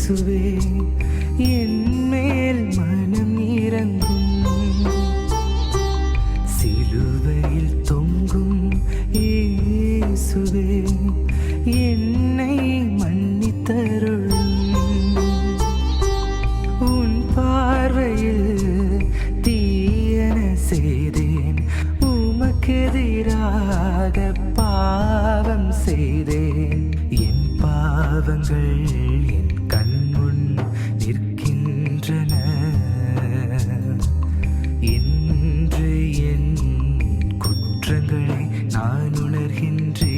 இயேசுவே என் மேல் மனம் இறங்கும். சிலுவையில் தொங்கும் இயேசுவே என்னை மன்னித்தருளும். உன் பார்வையில் தீயன செய்தேன், உமக்கெதிராக பாவம் செய்தேன். என் பாவங்கள் என் கண்முன் நிற்கின்றன. இன்று என் குற்றங்களை நான் உணர்கின்றேன்.